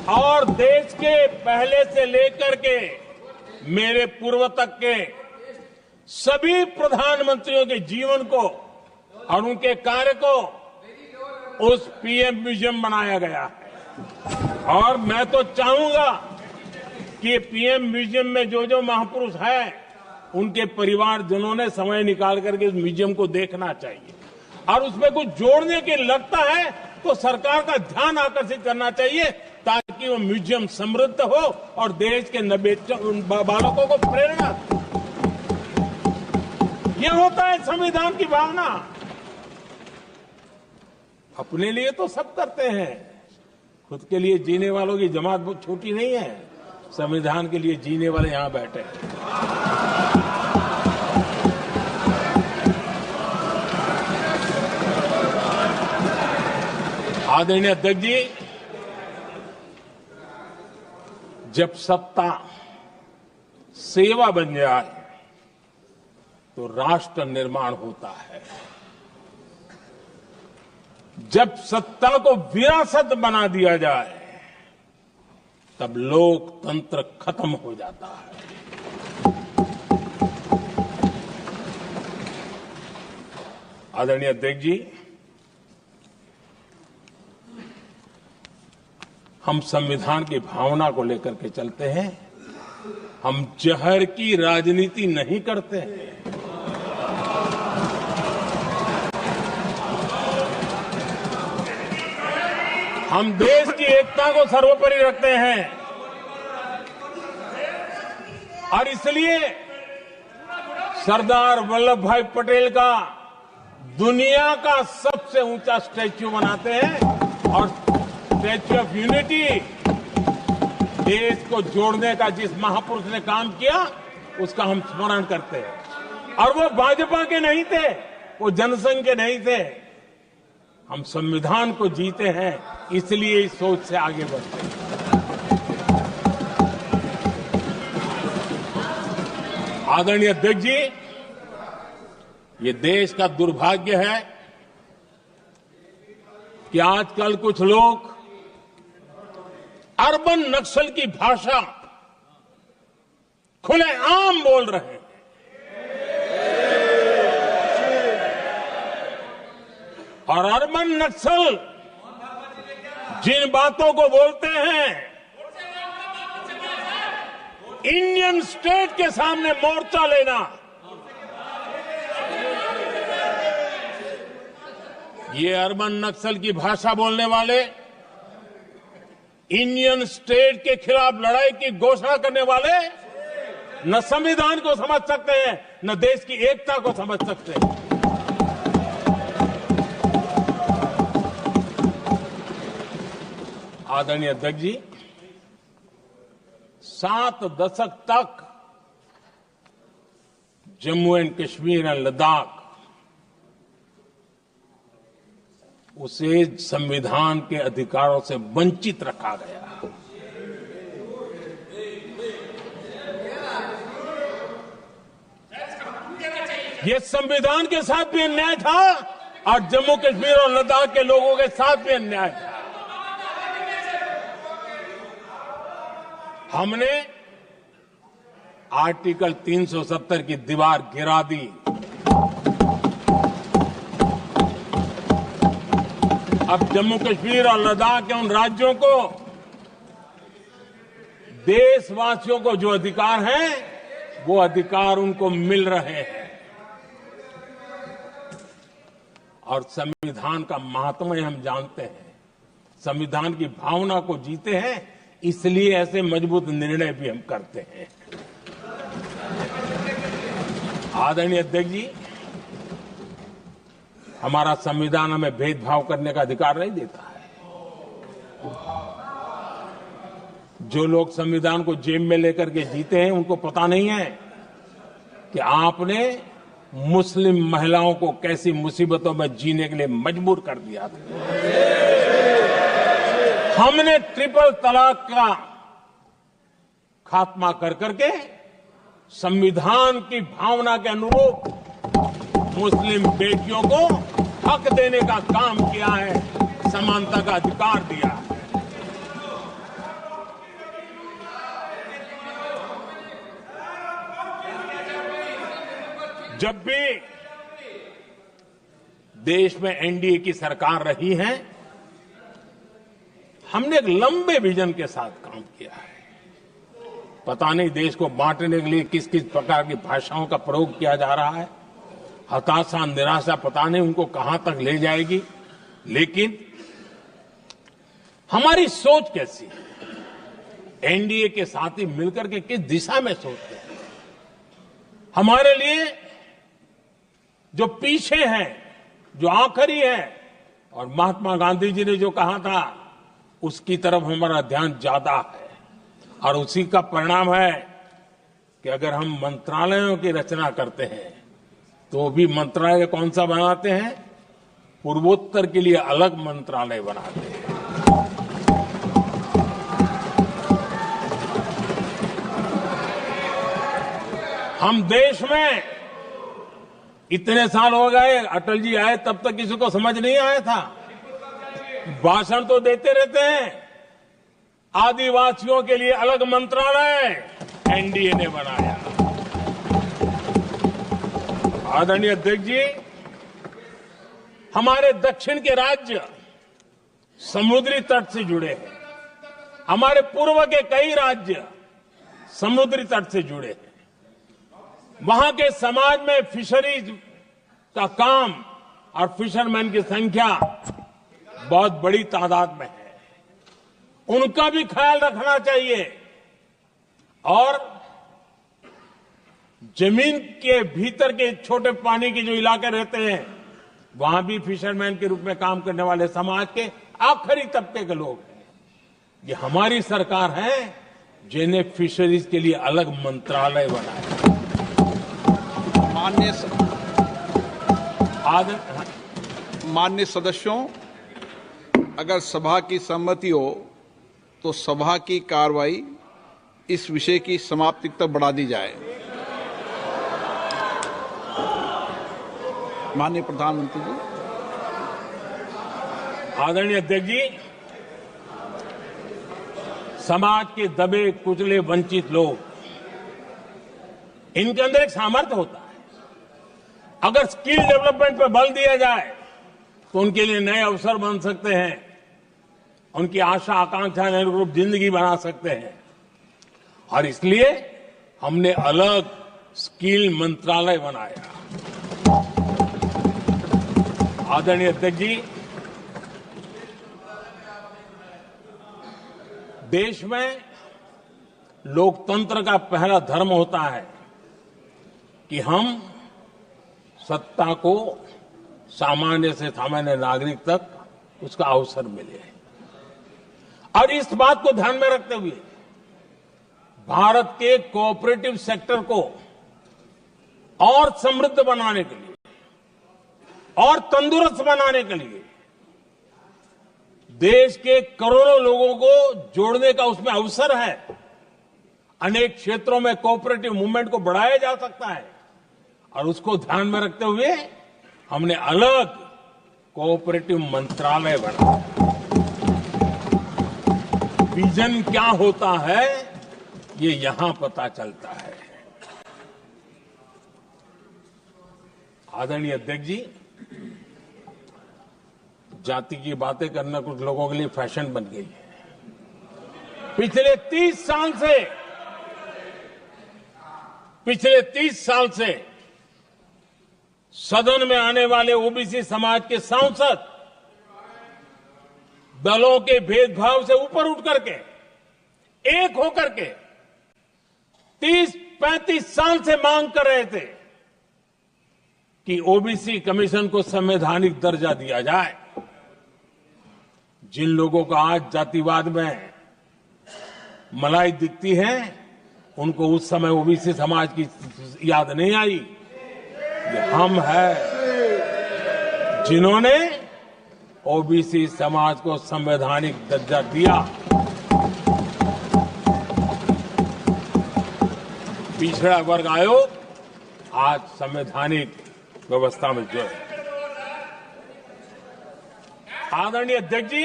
और देश के पहले से लेकर के मेरे पूर्व तक के सभी प्रधानमंत्रियों के जीवन को और उनके कार्य को उस पीएम म्यूजियम बनाया गया है। और मैं तो चाहूंगा कि पीएम म्यूजियम में जो जो महापुरुष हैं उनके परिवारजनों ने समय निकाल करके उस म्यूजियम को देखना चाहिए और उसमें कुछ जोड़ने के लगता है तो सरकार का ध्यान आकर्षित करना चाहिए ताकि वो म्यूजियम समृद्ध हो और देश के बालकों को प्रेरणा दे। ये होता है संविधान की भावना। अपने लिए तो सब करते हैं, खुद के लिए जीने वालों की जमात बहुत छोटी नहीं है। संविधान के लिए जीने वाले यहां बैठे हैं। आदरणीय अध्यक्ष जी, जब सत्ता सेवा बन जाए तो राष्ट्र निर्माण होता है। जब सत्ता को विरासत बना दिया जाए तब लोकतंत्र खत्म हो जाता है। आदरणीय अध्यक्ष जी, हम संविधान की भावना को लेकर के चलते हैं। हम जहर की राजनीति नहीं करते हैं। हम देश की एकता को सर्वोपरि रखते हैं और इसलिए सरदार वल्लभ भाई पटेल का दुनिया का सबसे ऊंचा स्टैच्यू बनाते हैं और स्टैच्यू ऑफ यूनिटी देश को जोड़ने का जिस महापुरुष ने काम किया उसका हम स्मरण करते हैं। और वो भाजपा के नहीं थे, वो जनसंघ के नहीं थे। हम संविधान को जीते हैं, इसलिए इस सोच से आगे बढ़ते हैं। आदरणीय अध्यक्ष जी, ये देश का दुर्भाग्य है कि आजकल कुछ लोग अर्बन नक्सल की भाषा खुलेआम बोल रहे हैं। और अर्बन नक्सल जिन बातों को बोलते हैं, इंडियन स्टेट के सामने मोर्चा लेना, ये अर्बन नक्सल की भाषा बोलने वाले इंडियन स्टेट के खिलाफ लड़ाई की घोषणा करने वाले न संविधान को समझ सकते हैं, न देश की एकता को समझ सकते हैं। आदरणीय अध्यक्ष जी, 7 दशक तक जम्मू एंड कश्मीर और लद्दाख उसे संविधान के अधिकारों से वंचित रखा गया। ये संविधान के साथ भी अन्याय था और जम्मू कश्मीर और लद्दाख के लोगों के साथ भी अन्याय था। हमने आर्टिकल 370 की दीवार गिरा दी। अब जम्मू कश्मीर और लद्दाख के उन राज्यों को, देशवासियों को जो अधिकार हैं, वो अधिकार उनको मिल रहे हैं। और संविधान का महात्म्य हम जानते हैं, संविधान की भावना को जीते हैं, इसलिए ऐसे मजबूत निर्णय भी हम करते हैं। आदरणीय अध्यक्ष जी, हमारा संविधान हमें भेदभाव करने का अधिकार नहीं देता है। जो लोग संविधान को जेब में लेकर के जीते हैं, उनको पता नहीं है कि आपने मुस्लिम महिलाओं को कैसी मुसीबतों में जीने के लिए मजबूर कर दिया था। हमने ट्रिपल तलाक का खात्मा कर करके संविधान की भावना के अनुरूप मुस्लिम बेटियों को हक देने का काम किया है, समानता का अधिकार दिया है। जब भी देश में एनडीए की सरकार रही है, हमने एक लंबे विजन के साथ काम किया है। पता नहीं देश को बांटने के लिए किस किस प्रकार की भाषाओं का प्रयोग किया जा रहा है। हताशा, निराशा पता नहीं उनको कहां तक ले जाएगी, लेकिन हमारी सोच कैसी है, एनडीए के साथी मिलकर के किस दिशा में सोचते हैं। हमारे लिए जो पीछे है, जो आखिरी है, और महात्मा गांधी जी ने जो कहा था उसकी तरफ हमारा ध्यान ज्यादा है। और उसी का परिणाम है कि अगर हम मंत्रालयों की रचना करते हैं तो भी मंत्रालय कौन सा बनाते हैं, पूर्वोत्तर के लिए अलग मंत्रालय बनाते हैं। हम देश में इतने साल हो गए, अटल जी आए तब तक किसी को समझ नहीं आया था। भाषण तो देते रहते हैं। आदिवासियों के लिए अलग मंत्रालय एनडीए ने बनाया। आदरणीय अध्यक्ष जी, हमारे दक्षिण के राज्य समुद्री तट से जुड़े हैं। हमारे पूर्व के कई राज्य समुद्री तट से जुड़े हैं। वहां के समाज में फिशरीज का काम और फिशरमैन की संख्या बहुत बड़ी तादाद में है। उनका भी ख्याल रखना चाहिए और जमीन के भीतर के छोटे पानी के जो इलाके रहते हैं वहां भी फिशरमैन के रूप में काम करने वाले समाज के आखिरी तबके के लोग हैं। ये हमारी सरकार है जिन्हें फिशरीज के लिए अलग मंत्रालय बनाया। माननीय सदस्यों, अगर सभा की सहमति हो तो सभा की कार्रवाई इस विषय की समाप्ति तक बढ़ा दी जाए। माननीय प्रधानमंत्री जी। आदरणीय अध्यक्ष जी, समाज के दबे कुचले वंचित लोग, इनके अंदर एक सामर्थ्य होता है। अगर स्किल डेवलपमेंट पर बल दिया जाए तो उनके लिए नए अवसर बन सकते हैं, उनकी आशा आकांक्षा अनुरूप जिंदगी बना सकते हैं। और इसलिए हमने अलग स्किल मंत्रालय बनाया। आदरणीय अध्यक्ष जी, देश में लोकतंत्र का पहला धर्म होता है कि हम सत्ता को सामान्य से सामान्य नागरिक तक उसका अवसर मिले। और इस बात को ध्यान में रखते हुए भारत के कोऑपरेटिव सेक्टर को और समृद्ध बनाने के लिए और तंदुरुस्त बनाने के लिए देश के करोड़ों लोगों को जोड़ने का उसमें अवसर है। अनेक क्षेत्रों में कोऑपरेटिव मूवमेंट को बढ़ाया जा सकता है और उसको ध्यान में रखते हुए हमने अलग कोऑपरेटिव मंत्रालय बनाया। विजन क्या होता है ये यहां पता चलता है। आदरणीय अध्यक्ष जी, जाति की बातें करना कुछ लोगों के लिए फैशन बन गई है। पिछले 30 साल से सदन में आने वाले ओबीसी समाज के सांसद दलों के भेदभाव से ऊपर उठ करके एक होकर के 30-35 साल से मांग कर रहे थे कि ओबीसी कमीशन को संवैधानिक दर्जा दिया जाए। जिन लोगों को आज जातिवाद में मलाई दिखती है उनको उस समय ओबीसी समाज की याद नहीं आई। ये हम हैं जिन्होंने ओबीसी समाज को संवैधानिक दर्जा दिया। पिछड़ा वर्ग आयोग आज संवैधानिक व्यवस्था में जो है। आदरणीय अध्यक्ष जी,